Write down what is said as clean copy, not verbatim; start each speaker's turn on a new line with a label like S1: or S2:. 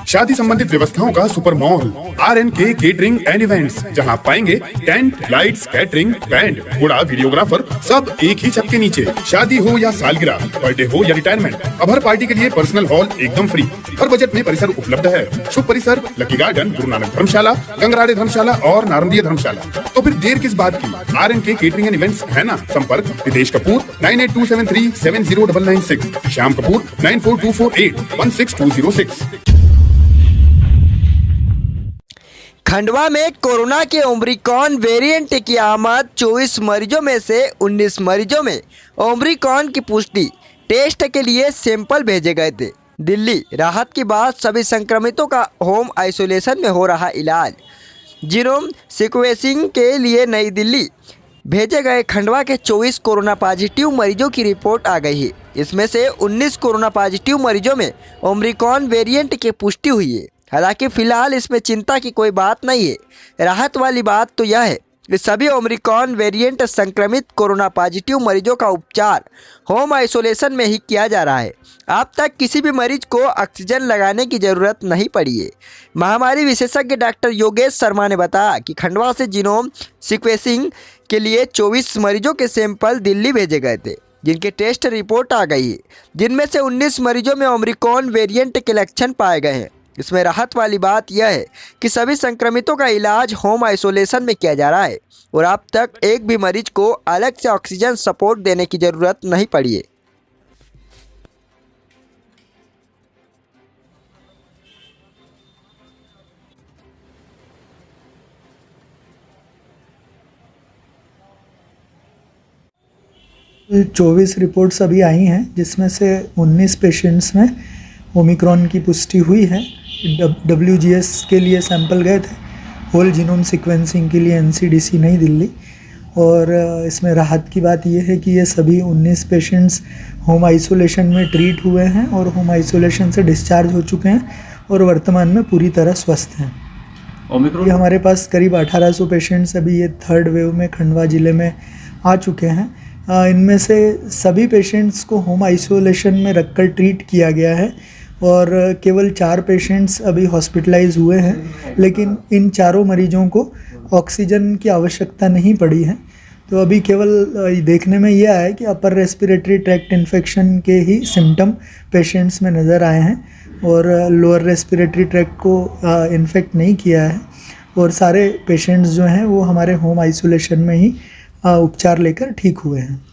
S1: शादी संबंधित व्यवस्थाओं का super mall RNK catering and events, जहां पाएंगे टेंट, लाइट्स, कैटरिंग, बैंड, घोड़ा, वीडियोग्राफर, सब एक ही छत के नीचे। शादी हो या सालगिरह, बर्थडे हो या रिटायरमेंट, अब हर पार्टी के लिए पर्सनल हॉल एकदम फ्री। हर बजट में परिसर उपलब्ध है। शुभ परिसर लकी गार्डन, गुरु नानक धर्मशाला, गंगराड़े धर्मशाला और नारंदिया धर्मशाला। तो फिर देर किस बात की, RNK केटरिंग एंड इवेंट्स है ना। संपर्क रितेश कपूर 9827370996, श्याम कपूर 9424816206।
S2: खंडवा में कोरोना के ओमिक्रॉन वेरिएंट की आमद। 24 मरीजों में से 19 मरीजों में ओमिक्रॉन की पुष्टि। टेस्ट के लिए सैंपल भेजे गए थे। दिल्ली राहत के बाद सभी संक्रमितों का होम आइसोलेशन में हो रहा इलाज। जीनोम सीक्वेंसिंग के लिए नई दिल्ली भेजे गए खंडवा के 24 कोरोना पॉजिटिव मरीजों की रिपोर्ट आ गई है। इसमें से 19 कोरोना पॉजिटिव मरीजों में ओमिक्रॉन वेरिएंट की पुष्टि हुई है। हालांकि फिलहाल इसमें चिंता की कोई बात नहीं है। राहत वाली बात तो यह है कि सभी ओमिक्रॉन वेरिएंट संक्रमित कोरोना पॉजिटिव मरीजों का उपचार होम आइसोलेशन में ही किया जा रहा है। अब तक किसी भी मरीज को ऑक्सीजन लगाने की ज़रूरत नहीं पड़ी है। महामारी विशेषज्ञ डॉक्टर योगेश शर्मा ने बताया कि खंडवा से जीनोम सीक्वेंसिंग के लिए 24 मरीजों के सैंपल दिल्ली भेजे गए थे, जिनके टेस्ट रिपोर्ट आ गई है, जिनमें से 19 मरीजों में ओमिक्रॉन वेरिएंट के लक्षण पाए गए हैं। इसमें राहत वाली बात यह है कि सभी संक्रमितों का इलाज होम आइसोलेशन में किया जा रहा है और अब तक एक भी मरीज को अलग से ऑक्सीजन सपोर्ट देने की ज़रूरत नहीं पड़ी है।
S3: ये 24 रिपोर्ट्स अभी आई हैं, जिसमें से 19 पेशेंट्स में ओमिक्रॉन की पुष्टि हुई है। WGS के लिए सैंपल गए थे, होल जीनोम सीक्वेंसिंग के लिए NCDC नई दिल्ली। और इसमें राहत की बात यह है कि ये सभी 19 पेशेंट्स होम आइसोलेशन में ट्रीट हुए हैं और होम आइसोलेशन से डिस्चार्ज हो चुके हैं और वर्तमान में पूरी तरह स्वस्थ हैं। ये हमारे पास करीब 1800 पेशेंट्स अभी ये थर्ड वेव में खंडवा ज़िले में आ चुके हैं। इनमें से सभी पेशेंट्स को होम आइसोलेशन में रखकर ट्रीट किया गया है और केवल 4 पेशेंट्स अभी हॉस्पिटलाइज हुए हैं, लेकिन इन चारों मरीजों को ऑक्सीजन की आवश्यकता नहीं पड़ी है। तो अभी केवल देखने में ये आया है कि अपर रेस्पिरेटरी ट्रैक्ट इन्फेक्शन के ही सिम्टम पेशेंट्स में नज़र आए हैं और लोअर रेस्पिरेटरी ट्रैक्ट को इन्फेक्ट नहीं किया है। और सारे पेशेंट्स जो हैं वो हमारे होम आइसोलेशन में ही उपचार लेकर ठीक हुए हैं।